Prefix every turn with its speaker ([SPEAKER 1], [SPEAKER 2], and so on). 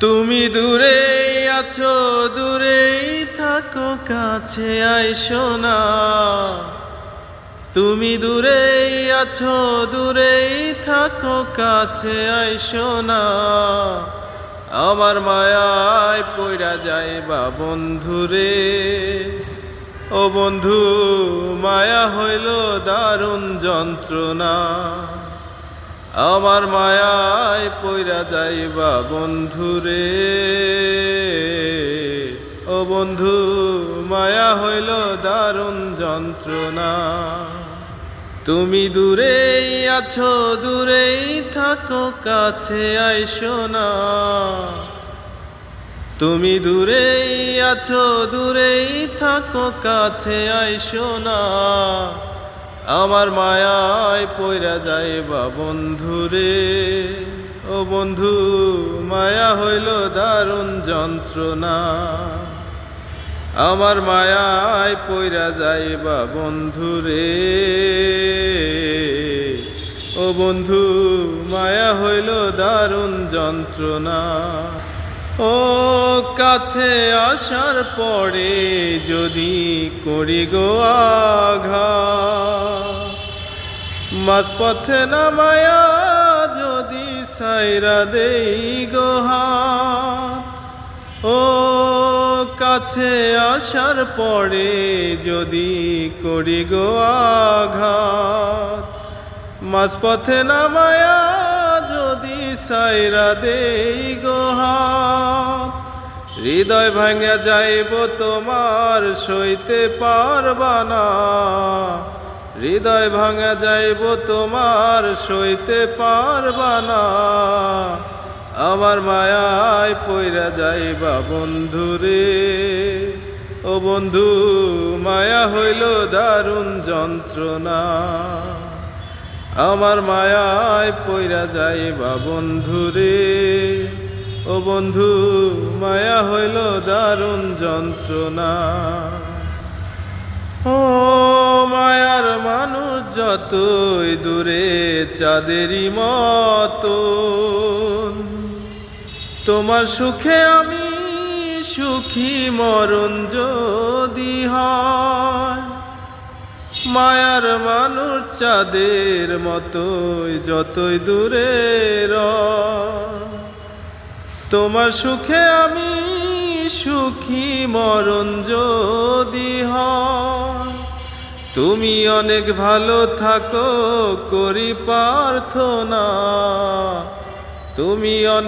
[SPEAKER 1] তুমি দূরে আছো, দূরেই থাকো, কাছে আইসো না। তুমি দূরেই আছো, দূরেই থাকো, কাছে আইসো না। আমার মায়ায় পইড়া যাইবা বন্ধুরে। ও বন্ধু, মায়া হইল দারুণ যন্ত্রণা। আমার মায়ায় পইরা যাইবা বন্ধুরে। ও বন্ধু, মায়া হইল দারুণ যন্ত্রণা। তুমি দূরেই আছো, দূরেই থাকো, কাছে আইসো না। তুমি দূরেই আছো, দূরেই থাকো, কাছে আইসো না। আমার মায়ায় পইরা যাইবা বন্ধুরে। ও বন্ধু, মায়া হইল দারুণ যন্ত্রণা। আমার মায়ায় পইরা যাইবা বন্ধুরে। ও বন্ধু, মায়া হইল দারুণ যন্ত্রণা। ও কাছে আসার পরে যদি করি গো আঘাত, মাঝপথে নামায়া যদি সাইরা দেই গো হাত। ও কাছে আসার পরে যদি করি গো আঘাত, মাঝপথে নামায়া যদি সাইরা দেই গো হাত। হৃদয় ভাঙা যাইব তোমার, সইতে পারবা না। হৃদয় ভাঙা যাইব তোমার, সইতে পারবা না। আমার মায়ায় পইরা যাইবা বন্ধুরে। ও বন্ধু, মায়া হইল দারুণ যন্ত্রণা। আমার মায়ায় পইরা যাইবা বন্ধুরে। ও বন্ধু, মায়া হইল দারুণ যন্ত্রণা। ও মায়ার মানুষ যতই দূরে চাঁদেরই মতন, তোমার সুখে আমি সুখী, মরণ যদি হয়। মায়ার মানুষ চাঁদের মতোই যতই দূরে রয়, তোমার সুখে আমি সুখী, মরণ যদি হয়। তুমি অনেক ভালো থাকো, করি প্রার্থনা। তুমি অনেক